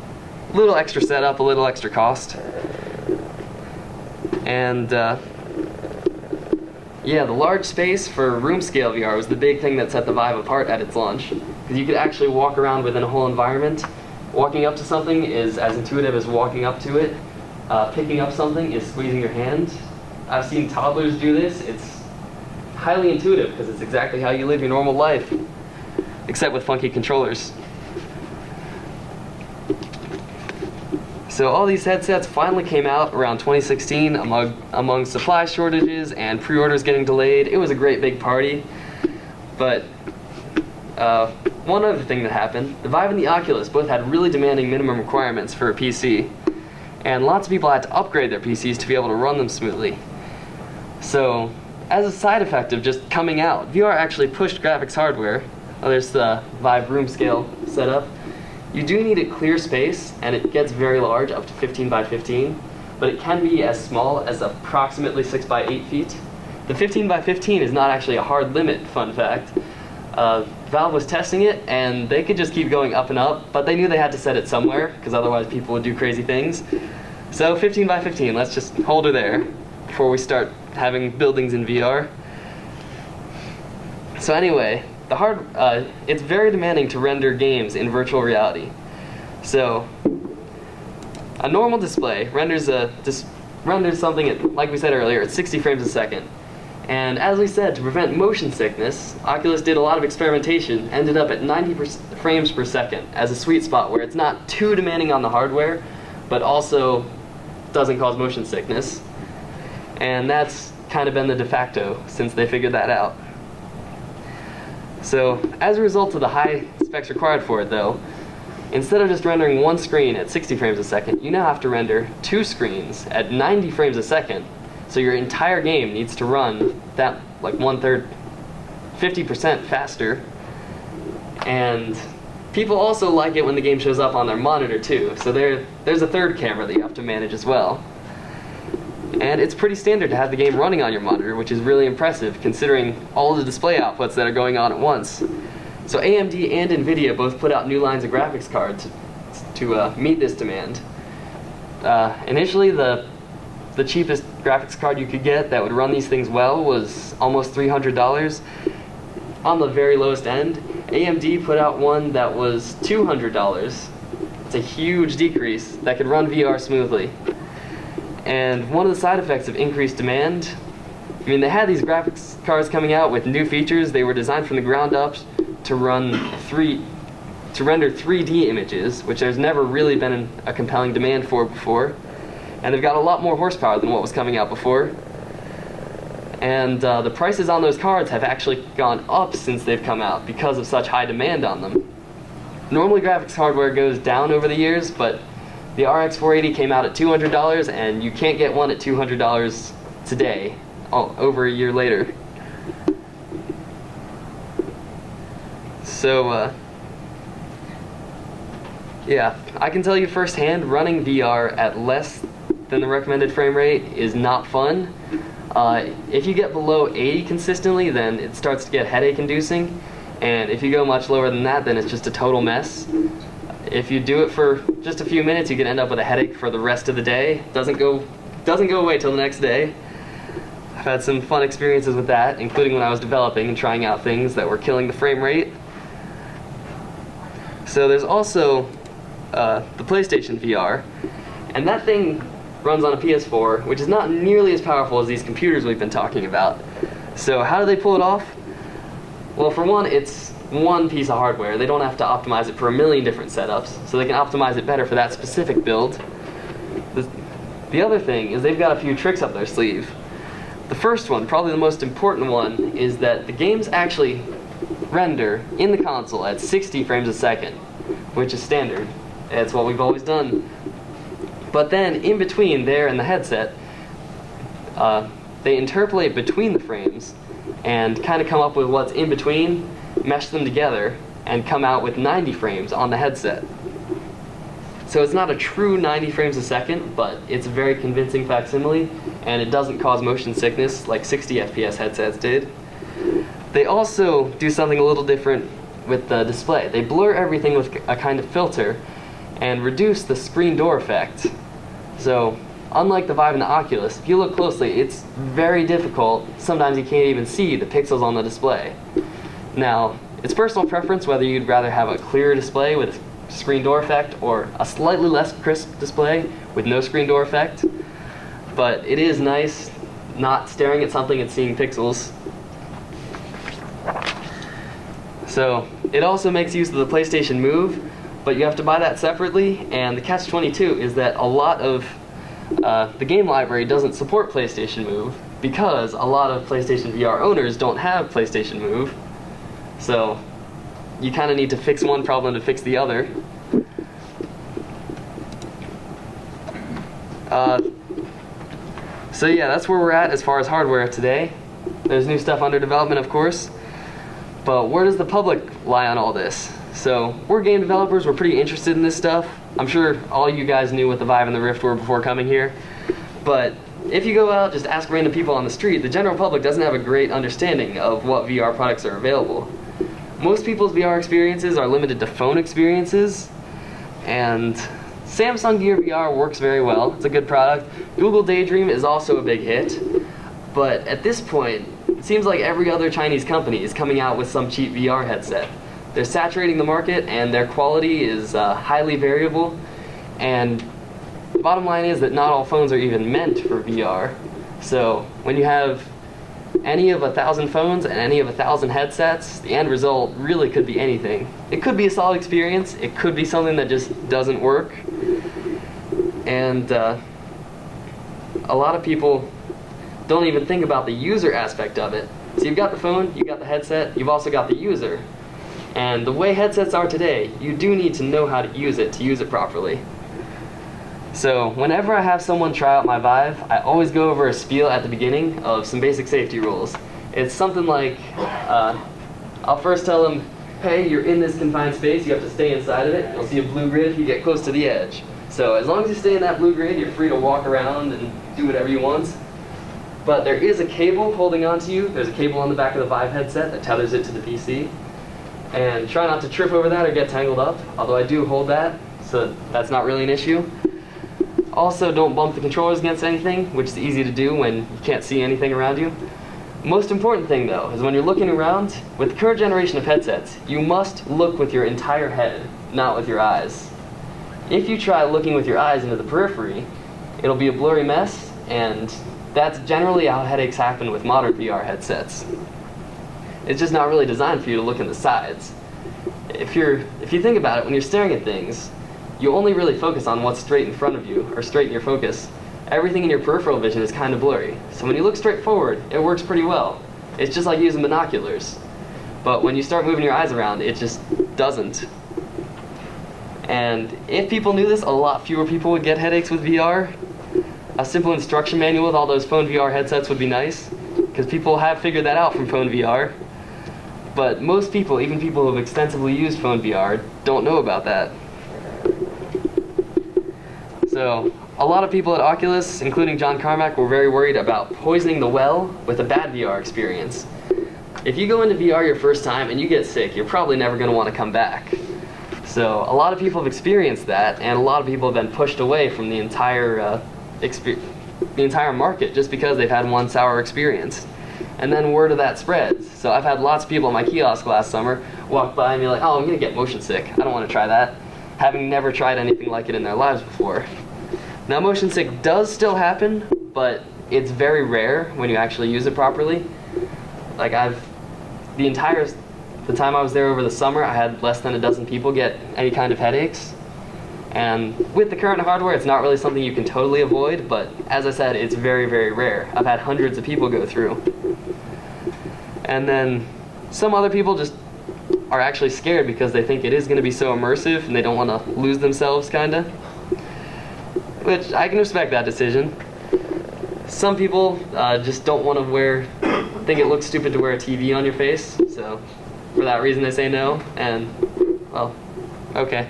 A little extra setup, a little extra cost. And yeah, the large space for room scale VR was the big thing that set the Vive apart at its launch. Because you could actually walk around within a whole environment. Walking up to something is as intuitive as walking up to it. Picking up something is squeezing your hand. I've seen toddlers do this. It's highly intuitive because it's exactly how you live your normal life, except with funky controllers. So all these headsets finally came out around 2016 among supply shortages and pre-orders getting delayed. It was a great big party. But one other thing that happened, the Vive and the Oculus both had really demanding minimum requirements for a PC. And lots of people had to upgrade their PCs to be able to run them smoothly. So as a side effect of just coming out, VR actually pushed graphics hardware. Oh, there's the Vive room scale setup. You do need a clear space, and it gets very large, up to 15 by 15, but it can be as small as approximately 6 by 8 feet. The 15 by 15 is not actually a hard limit, fun fact. Valve was testing it, and they could just keep going up and up, but they knew they had to set it somewhere, because otherwise people would do crazy things. So 15 by 15, let's just hold her there before we start having buildings in VR. So anyway, it's very demanding to render games in virtual reality. So a normal display renders something at, like we said earlier, at 60 frames a second. And as we said, to prevent motion sickness, Oculus did a lot of experimentation, ended up at 90 frames per second as a sweet spot where it's not too demanding on the hardware, but also doesn't cause motion sickness. And that's kind of been the de facto since they figured that out. So as a result of the high specs required for it though, instead of just rendering one screen at 60 frames a second, you now have to render 2 screens at 90 frames a second. So your entire game needs to run that like 1/3, 50% faster. And people also like it when the game shows up on their monitor too. So there's a third camera that you have to manage as well. And it's pretty standard to have the game running on your monitor, which is really impressive considering all the display outputs that are going on at once. So AMD and NVIDIA both put out new lines of graphics cards to meet this demand. Initially, the cheapest graphics card you could get that would run these things well was almost $300. On the very lowest end, AMD put out one that was $200. It's a huge decrease that could run VR smoothly. And one of the side effects of increased demand, I mean, they had these graphics cards coming out with new features. They were designed from the ground up to render 3D images, which there's never really been a compelling demand for before. And they've got a lot more horsepower than what was coming out before. And the prices on those cards have actually gone up since they've come out because of such high demand on them. Normally graphics hardware goes down over the years, but the RX 480 came out at $200, and you can't get one at $200 today, over a year later. So, yeah, I can tell you firsthand, running VR at less than the recommended frame rate is not fun. If you get below 80 consistently, then it starts to get headache-inducing, and if you go much lower than that, then it's just a total mess. If you do it for just a few minutes, you can end up with a headache for the rest of the day. Doesn't go away till the next day. I've had some fun experiences with that, including when I was developing and trying out things that were killing the frame rate. So there's also the PlayStation VR, and that thing runs on a PS4, which is not nearly as powerful as these computers we've been talking about. So how do they pull it off? Well, for one, it's one piece of hardware. They don't have to optimize it for a million different setups, so they can optimize it better for that specific build. The other thing is they've got a few tricks up their sleeve. The first one, probably the most important one, is that the games actually render in the console at 60 frames a second, which is standard. It's what we've always done. But then, in between there and the headset, they interpolate between the frames and kind of come up with what's in between, mesh them together, and come out with 90 frames on the headset. So it's not a true 90 frames a second, but it's a very convincing facsimile, and it doesn't cause motion sickness like 60 FPS headsets did. They also do something a little different with the display. They blur everything with a kind of filter and reduce the screen door effect. So, unlike the Vive and the Oculus, if you look closely, it's very difficult. Sometimes you can't even see the pixels on the display. Now, it's personal preference whether you'd rather have a clearer display with a screen door effect or a slightly less crisp display with no screen door effect. But it is nice not staring at something and seeing pixels. So, it also makes use of the PlayStation Move, but you have to buy that separately, and the catch-22 is that a lot of the game library doesn't support PlayStation Move because a lot of PlayStation VR owners don't have PlayStation Move. So you kind of need to fix one problem to fix the other. So yeah, that's where we're at as far as hardware today. There's new stuff under development, of course. But where does the public lie on all this? So we're game developers, we're pretty interested in this stuff. I'm sure all you guys knew what the Vive and the Rift were before coming here. But if you go out, just ask random people on the street, the general public doesn't have a great understanding of what VR products are available. Most people's VR experiences are limited to phone experiences, and Samsung Gear VR works very well. It's a good product. Google Daydream is also a big hit, but at this point, it seems like every other Chinese company is coming out with some cheap VR headset. They're saturating the market, and their quality is highly variable, and the bottom line is that not all phones are even meant for VR. So when you have any of 1,000 phones and any of 1,000 headsets, the end result really could be anything. It could be a solid experience, it could be something that just doesn't work, and a lot of people don't even think about the user aspect of it. So you've got the phone, you've got the headset, you've also got the user. And the way headsets are today, you do need to know how to use it properly. So whenever I have someone try out my Vive, I always go over a spiel at the beginning of some basic safety rules. It's something like, I'll first tell them, hey, you're in this confined space, you have to stay inside of it. You'll see a blue grid if you get close to the edge. So as long as you stay in that blue grid, you're free to walk around and do whatever you want. But there is a cable holding onto you. There's a cable on the back of the Vive headset that tethers it to the PC. And try not to trip over that or get tangled up, although I do hold that, so that's not really an issue. Also, don't bump the controllers against anything, which is easy to do when you can't see anything around you. Most important thing, though, is when you're looking around, with the current generation of headsets, you must look with your entire head, not with your eyes. If you try looking with your eyes into the periphery, it'll be a blurry mess, and that's generally how headaches happen with modern VR headsets. It's just not really designed for you to look in the sides. If you think about it, when you're staring at things, you only really focus on what's straight in front of you, or straight in your focus. Everything in your peripheral vision is kind of blurry. So when you look straight forward, it works pretty well. It's just like using binoculars. But when you start moving your eyes around, it just doesn't. And if people knew this, a lot fewer people would get headaches with VR. A simple instruction manual with all those phone VR headsets would be nice, because people have figured that out from phone VR. But most people, even people who have extensively used phone VR, don't know about that. So, a lot of people at Oculus, including John Carmack, were very worried about poisoning the well with a bad VR experience. If you go into VR your first time and you get sick, you're probably never going to want to come back. So, a lot of people have experienced that, and a lot of people have been pushed away from the entire market just because they've had one sour experience. And then word of that spreads. So I've had lots of people in my kiosk last summer walk by and be like, oh, I'm going to get motion sick. I don't want to try that, having never tried anything like it in their lives before. Now, motion sick does still happen, but it's very rare when you actually use it properly. Like the time I was there over the summer, I had less than a dozen people get any kind of headaches. And with the current hardware, it's not really something you can totally avoid, but as I said, it's very, very rare. I've had hundreds of people go through. And then some other people just are actually scared because they think it is going to be so immersive and they don't want to lose themselves, kinda. Which, I can respect that decision. Some people just don't want to think it looks stupid to wear a TV on your face, so for that reason they say no, and, well, okay.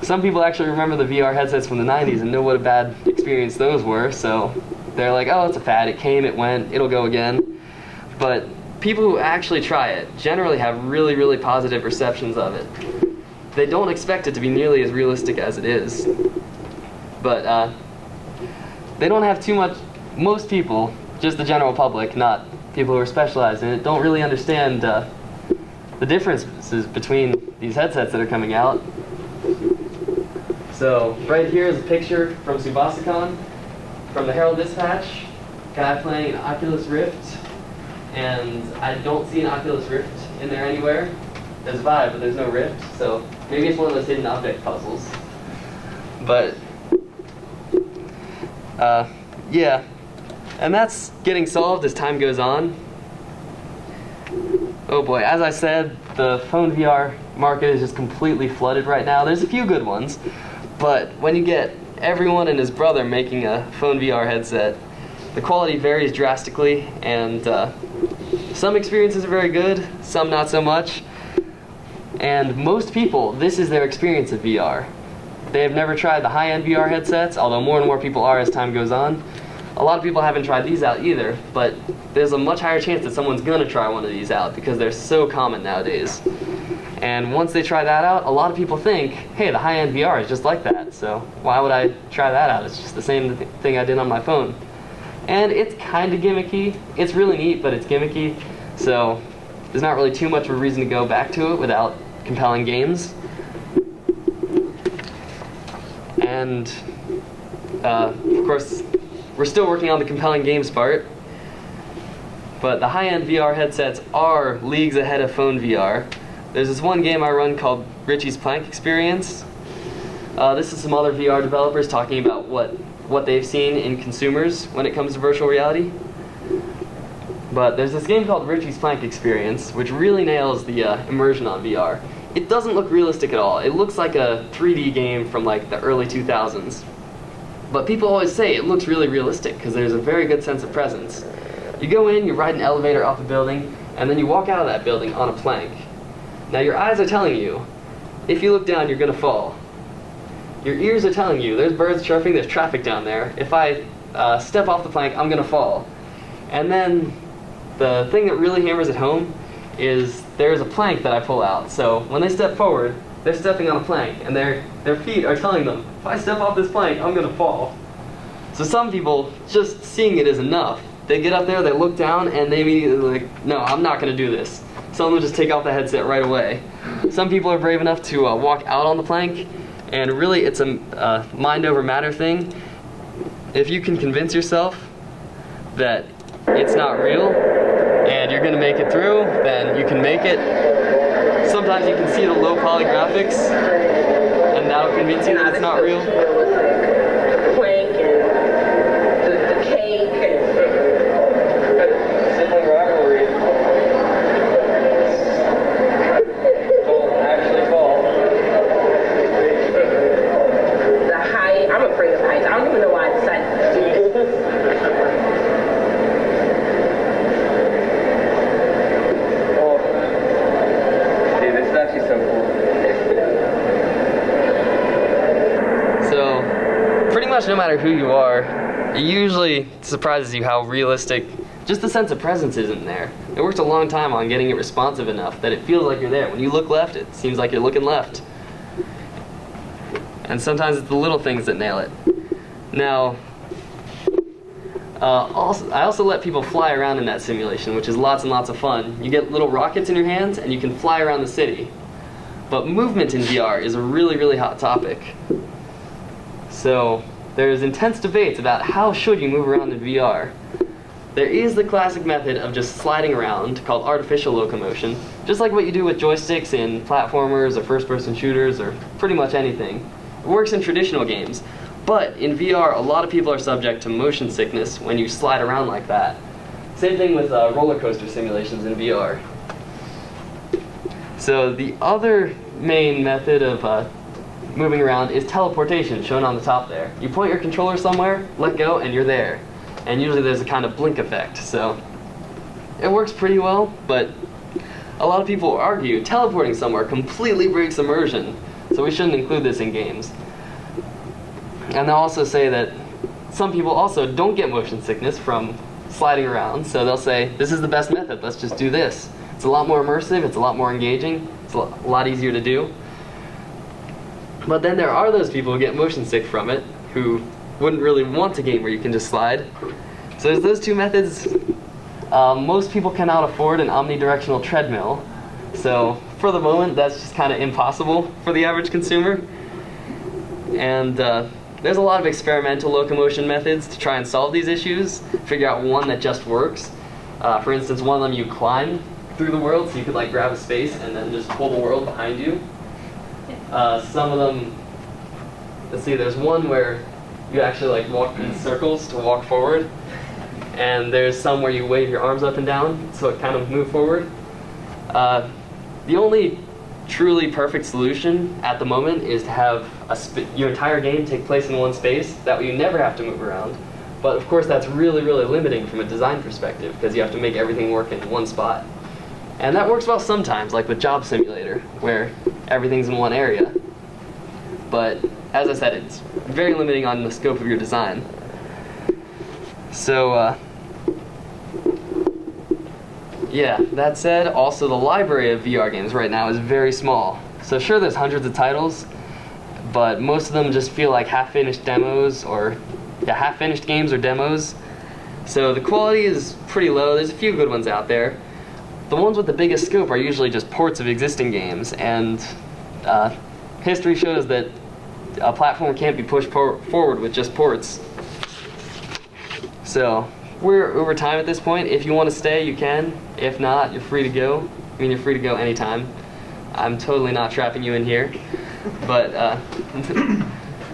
Some people actually remember the VR headsets from the 90s and know what a bad experience those were, so they're like, oh, it's a fad, it came, it went, it'll go again. But people who actually try it generally have really, really positive perceptions of it. They don't expect it to be nearly as realistic as it is. But they don't have too much, most people, just the general public, not people who are specialized in it, don't really understand the differences between these headsets that are coming out. So right here is a picture from Subasicon, from the Herald Dispatch, guy playing an Oculus Rift, and I don't see an Oculus Rift in there anywhere. There's Vive, but there's no Rift, so maybe it's one of those hidden object puzzles. But, yeah, and that's getting solved as time goes on. Oh boy, as I said, the phone VR market is just completely flooded right now. There's a few good ones, but when you get everyone and his brother making a phone VR headset, the quality varies drastically, and some experiences are very good, some not so much. And most people, this is their experience of VR. They have never tried the high-end VR headsets, although more and more people are as time goes on. A lot of people haven't tried these out either, but there's a much higher chance that someone's gonna try one of these out because they're so common nowadays. And once they try that out, a lot of people think, hey, the high-end VR is just like that, so why would I try that out? It's just the same thing I did on my phone. And it's kind of gimmicky. It's really neat, but it's gimmicky, so there's not really too much of a reason to go back to it without compelling games. And of course, we're still working on the compelling games part, but the high-end VR headsets are leagues ahead of phone VR. There's this one game I run called Richie's Plank Experience. This is some other VR developers talking about what they've seen in consumers when it comes to virtual reality. But there's this game called Richie's Plank Experience, which really nails the immersion on VR. It doesn't look realistic at all. It looks like a 3D game from like the early 2000s. But people always say it looks really realistic because there's a very good sense of presence. You go in, you ride an elevator up a building, and then you walk out of that building on a plank. Now your eyes are telling you, if you look down, you're gonna fall. Your ears are telling you, there's birds chirping, there's traffic down there. If I step off the plank, I'm gonna fall. And then the thing that really hammers it home is there's a plank that I pull out. So when they step forward, they're stepping on a plank, and their feet are telling them, if I step off this plank, I'm gonna fall. So some people, just seeing it is enough. They get up there, they look down, and they immediately like, no, I'm not gonna do this. Some will just take off the headset right away. Some people are brave enough to walk out on the plank, and really it's a mind over matter thing. If you can convince yourself that it's not real, and you're gonna make it through, then you can make it. Sometimes you can see the low poly graphics, and that'll convince you that it's not real. Plank and the cake and Sibling rivalry. Actually fall. the height. I'm afraid of heights. I don't even know why I decided to do this. Dude, this is actually so cool. So, pretty much no matter who you are, it usually surprises you how realistic just the sense of presence is in there. It worked a long time on getting it responsive enough that it feels like you're there. When you look left, it seems like you're looking left. And sometimes it's the little things that nail it. Now, I also let people fly around in that simulation, which is lots and lots of fun. You get little rockets in your hands, and you can fly around the city. But movement in VR is a really, really hot topic. So there's intense debates about how should you move around in VR. There is the classic method of just sliding around, called artificial locomotion, just like what you do with joysticks in platformers or first-person shooters or pretty much anything. It works in traditional games, but in VR, a lot of people are subject to motion sickness when you slide around like that. Same thing with roller coaster simulations in VR. So the other main method of moving around is teleportation, shown on the top there. You point your controller somewhere, let go, and you're there. And usually there's a kind of blink effect, so it works pretty well, but a lot of people argue teleporting somewhere completely breaks immersion, so we shouldn't include this in games. And they'll also say that some people also don't get motion sickness from sliding around, so they'll say, this is the best method, let's just do this. It's a lot more immersive, it's a lot more engaging, it's a lot easier to do. But then there are those people who get motion sick from it, who wouldn't really want a game where you can just slide. So there's those two methods. Most people cannot afford an omnidirectional treadmill, so for the moment that's just kind of impossible for the average consumer. And there's a lot of experimental locomotion methods to try and solve these issues, figure out one that just works. For instance, one of them you climb through the world, so you could like grab a space and then just pull the world behind you. Some of them, let's see, there's one where you actually like walk in circles to walk forward, and there's some where you wave your arms up and down so it kind of move forward. The only truly perfect solution at the moment is to have your entire game take place in one space, that way you never have to move around. But of course that's really, really limiting from a design perspective because you have to make everything work in one spot. And that works well sometimes, like with Job Simulator, where everything's in one area. But as I said, it's very limiting on the scope of your design. So, yeah, that said, also the library of VR games right now is very small. So sure, there's hundreds of titles, but most of them just feel like half-finished demos or half-finished games or demos. So the quality is pretty low. There's a few good ones out there. The ones with the biggest scope are usually just ports of existing games, and history shows that a platform can't be pushed forward with just ports. So we're over time at this point. If you want to stay, you can. If not, you're free to go. I mean, you're free to go anytime. I'm totally not trapping you in here, but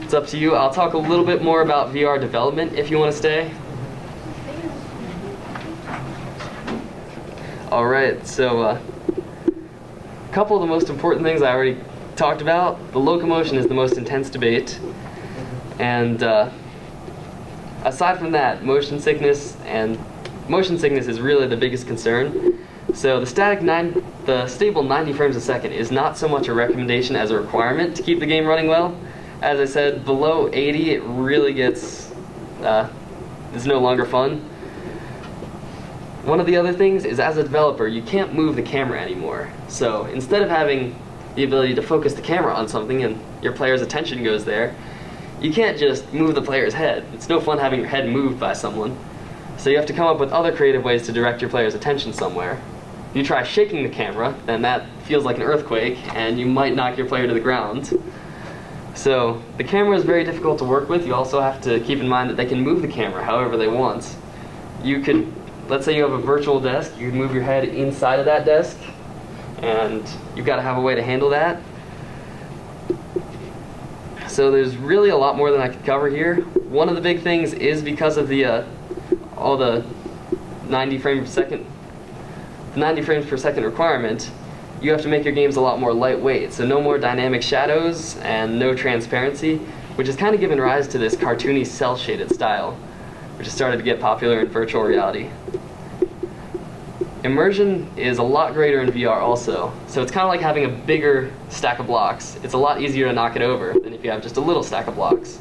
it's up to you. I'll talk a little bit more about VR development if you want to stay. All right, so a couple of the most important things I already talked about. The locomotion is the most intense debate, and aside from that, motion sickness is really the biggest concern. So the stable 90 frames a second is not so much a recommendation as a requirement to keep the game running well. As I said, below 80 it really gets, it's no longer fun. One of the other things is, as a developer, you can't move the camera anymore. So instead of having the ability to focus the camera on something and your player's attention goes there, you can't just move the player's head. It's no fun having your head moved by someone. So you have to come up with other creative ways to direct your player's attention somewhere. If you try shaking the camera, then that feels like an earthquake, and you might knock your player to the ground. So the camera is very difficult to work with. You also have to keep in mind that they can move the camera however they want. You could, let's say you have a virtual desk, you could move your head inside of that desk, and you've got to have a way to handle that. So there's really a lot more than I could cover here. One of the big things is because of the all the 90 frames per second requirement, you have to make your games a lot more lightweight. So no more dynamic shadows and no transparency, which has kind of given rise to this cartoony cel-shaded style, which has started to get popular in virtual reality. Immersion is a lot greater in VR also. So it's kind of like having a bigger stack of blocks. It's a lot easier to knock it over than if you have just a little stack of blocks.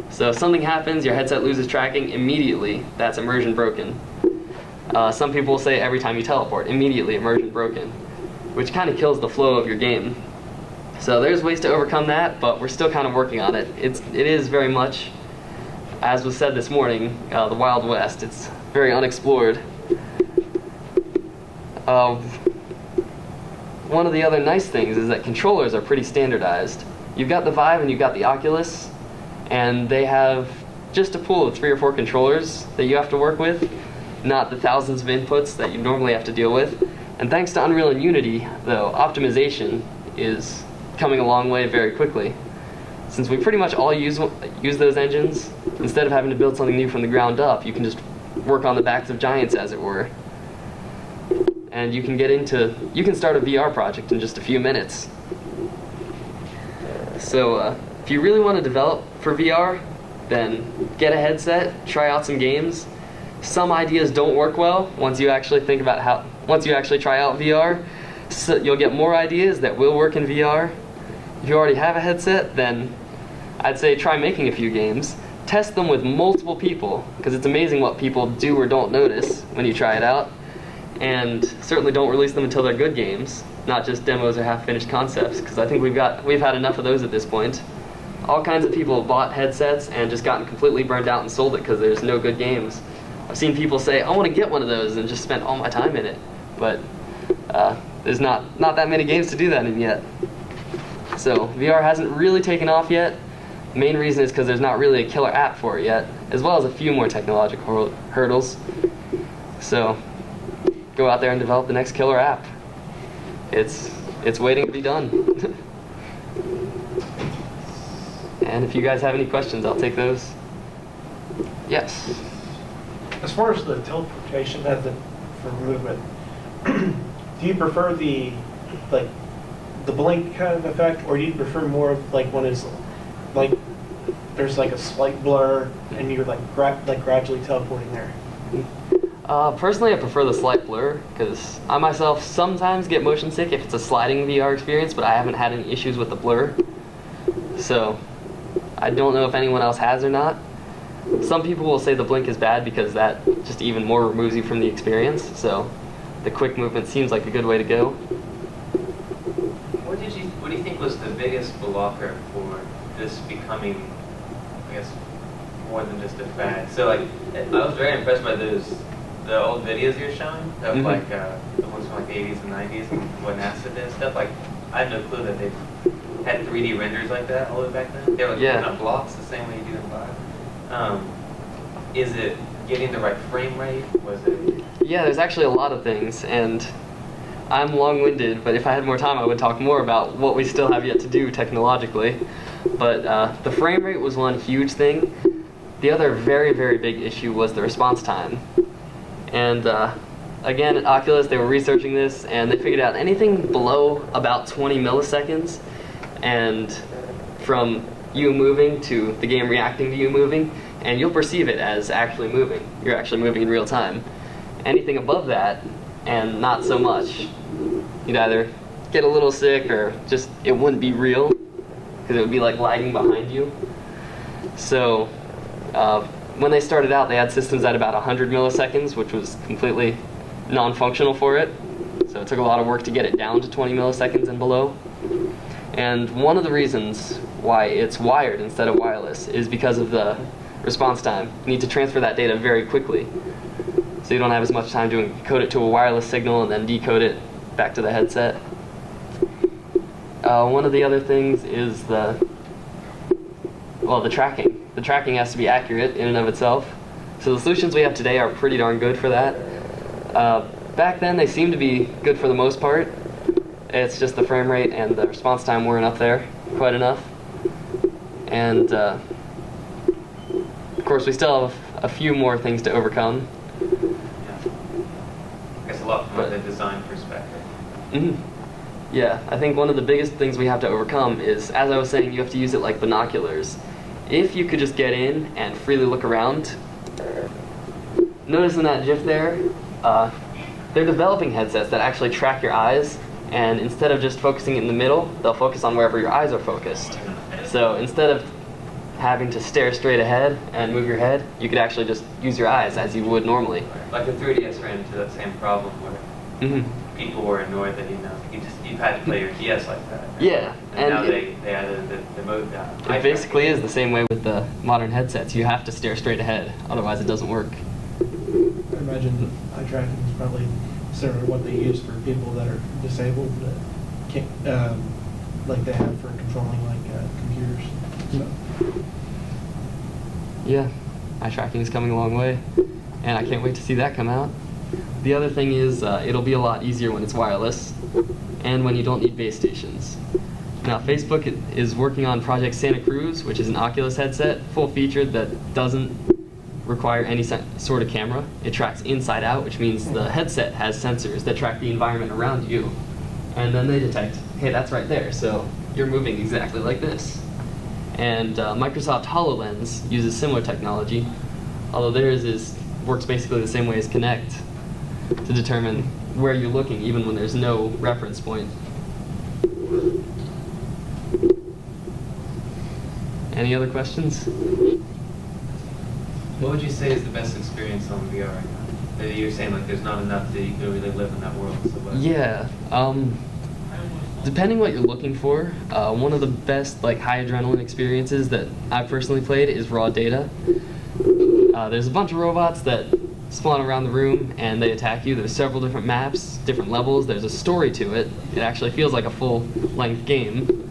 So if something happens, your headset loses tracking, immediately that's immersion broken. Some people will say every time you teleport, immediately immersion broken, which kind of kills the flow of your game. So there's ways to overcome that, but we're still kind of working on it. It is very much, as was said this morning, the Wild West. It's very unexplored. One of the other nice things is that controllers are pretty standardized. You've got the Vive and you've got the Oculus, and they have just a pool of 3 or 4 controllers that you have to work with, not the thousands of inputs that you normally have to deal with. And thanks to Unreal and Unity, though, optimization is coming a long way very quickly. Since we pretty much all use those engines, instead of having to build something new from the ground up, you can just work on the backs of giants, as it were. And you can start a VR project in just a few minutes. So if you really want to develop for VR, then get a headset, try out some games. Some ideas don't work well once you actually try out VR. So you'll get more ideas that will work in VR. If you already have a headset, then I'd say try making a few games. Test them with multiple people, because it's amazing what people do or don't notice when you try it out. And certainly don't release them until they're good games, not just demos or half-finished concepts, because I think we've had enough of those at this point. All kinds of people have bought headsets and just gotten completely burned out and sold it because there's no good games. I've seen people say, I want to get one of those, and just spent all my time in it. But there's not that many games to do that in yet. So VR hasn't really taken off yet. The main reason is because there's not really a killer app for it yet, as well as a few more technological hurdles. So go out there and develop the next killer app. It's waiting to be done. And if you guys have any questions, I'll take those. Yes. As far as the teleportation method for movement, do you prefer the blink kind of effect, or do you prefer more of like when it's like there's like a slight blur and you're like gradually teleporting there? Personally, I prefer the slight blur because I myself sometimes get motion sick if it's a sliding VR experience, but I haven't had any issues with the blur. So I don't know if anyone else has or not. Some people will say the blink is bad because that just even more removes you from the experience. So the quick movement seems like a good way to go. What do you think was the biggest blocker for this becoming, I guess, more than just a fad? So like, I was very impressed by the old videos you're showing of like the ones from like the 80s and 90s and what NASA did and stuff. Like, I had no clue that they had 3D renders like that all the way back then. They were like putting up blocks the same way you do in Vive. Is it getting the right frame rate? Was it? Yeah, there's actually a lot of things, and I'm long-winded, but if I had more time I would talk more about what we still have yet to do technologically. But the frame rate was one huge thing. The other very, very big issue was the response time. And again, at Oculus, they were researching this, and they figured out anything below about 20 milliseconds, and from you moving to the game reacting to you moving, and you'll perceive it as actually moving. You're actually moving in real time. Anything above that, and not so much, you'd either get a little sick or just it wouldn't be real, because it would be like lagging behind you. So when they started out, they had systems at about 100 milliseconds, which was completely non-functional for it. So it took a lot of work to get it down to 20 milliseconds and below. And one of the reasons why it's wired instead of wireless is because of the response time. You need to transfer that data very quickly, so you don't have as much time to encode it to a wireless signal and then decode it back to the headset. One of the other things is the tracking. The tracking has to be accurate in and of itself. So the solutions we have today are pretty darn good for that. Back then they seemed to be good for the most part. It's just the frame rate and the response time weren't up there quite enough. And of course we still have a few more things to overcome. Yeah. I guess a lot from the design perspective. Yeah, I think one of the biggest things we have to overcome is, as I was saying, you have to use it like binoculars. If you could just get in and freely look around, notice in that GIF there, they're developing headsets that actually track your eyes, and instead of just focusing in the middle, they'll focus on wherever your eyes are focused. So instead of having to stare straight ahead and move your head, you could actually just use your eyes as you would normally. Like the 3DS ran into that same problem where people were annoyed that you had to play your DS like that. Yeah, and now they added the mode down. It basically is the same way with the modern headsets. You have to stare straight ahead, otherwise it doesn't work. I imagine eye tracking is probably similar to what they use for people that are disabled that can't, like they have for controlling like computers. So. Yeah, eye tracking is coming a long way, and I can't wait to see that come out. The other thing is it'll be a lot easier when it's wireless and when you don't need base stations. Now Facebook is working on Project Santa Cruz, which is an Oculus headset, full-featured, that doesn't require any sort of camera. It tracks inside out, which means the headset has sensors that track the environment around you, and then they detect, hey, that's right there, so you're moving exactly like this. And Microsoft HoloLens uses similar technology, although theirs works basically the same way as Kinect, to determine where you're looking even when there's no reference point. Any other questions? What would you say is the best experience on VR right now? That you're saying like there's not enough that you can really live in that world. So what? Yeah. Depending what you're looking for, one of the best like high adrenaline experiences that I've personally played is raw data. There's a bunch of robots that spawn around the room and they attack you. There's several different maps, different levels. There's a story to it. It actually feels like a full-length game,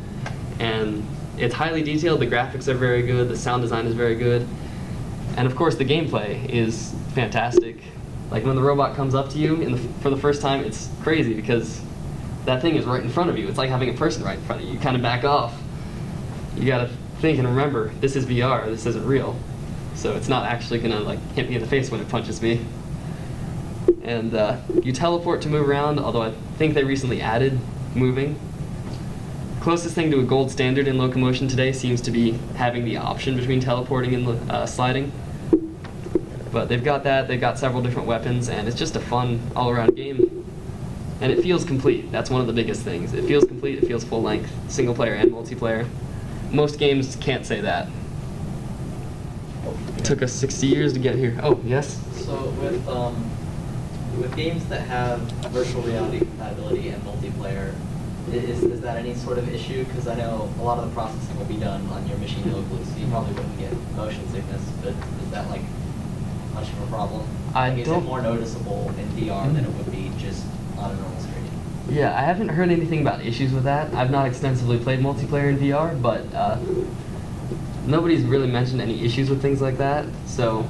and it's highly detailed. The graphics are very good. The sound design is very good, and of course the gameplay is fantastic. Like when the robot comes up to you for the first time, it's crazy because that thing is right in front of you. It's like having a person right in front of you. You kind of back off. You gotta think and remember, this is VR. This isn't real. So it's not actually gonna like hit me in the face when it punches me. And you teleport to move around, although I think they recently added moving. Closest thing to a gold standard in locomotion today seems to be having the option between teleporting and sliding. But they've got that, they've got several different weapons, and it's just a fun all-around game. And it feels complete. That's one of the biggest things. It feels complete, it feels full length, single player and multiplayer. Most games can't say that. It took us 60 years to get here. Oh, yes? So with games that have virtual reality compatibility and multiplayer, is that any sort of issue? Because I know a lot of the processing will be done on your machine locally, so you probably wouldn't get motion sickness, but is that like much of a problem? Is it more noticeable in VR than it would be just on a normal screen? Yeah, I haven't heard anything about issues with that. I've not extensively played multiplayer in VR, but nobody's really mentioned any issues with things like that, so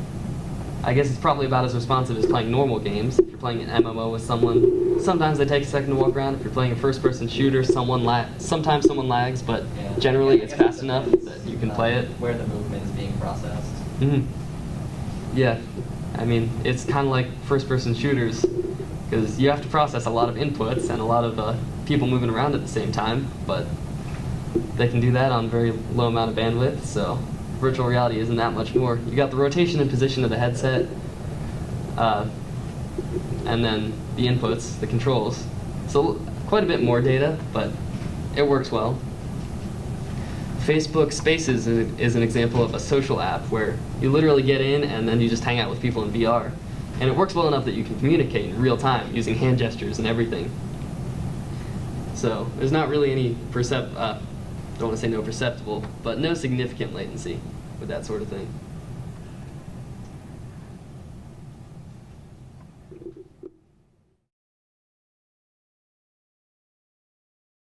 I guess it's probably about as responsive as playing normal games. If you're playing an MMO with someone, sometimes they take a second to walk around. If you're playing a first-person shooter, sometimes someone lags, but Yeah. generally Yeah, it's I guess fast it enough depends, that you can play it. Where the movement is being processed. Hmm. Yeah, I mean, it's kind of like first-person shooters, because you have to process a lot of inputs and a lot of people moving around at the same time, but they can do that on very low amount of bandwidth, so virtual reality isn't that much more. You got the rotation and position of the headset, and then the inputs, the controls. So quite a bit more data, but it works well. Facebook Spaces is an example of a social app where you literally get in and then you just hang out with people in VR. And it works well enough that you can communicate in real time using hand gestures and everything. So there's not really any don't want to say no perceptible, but no significant latency with that sort of thing.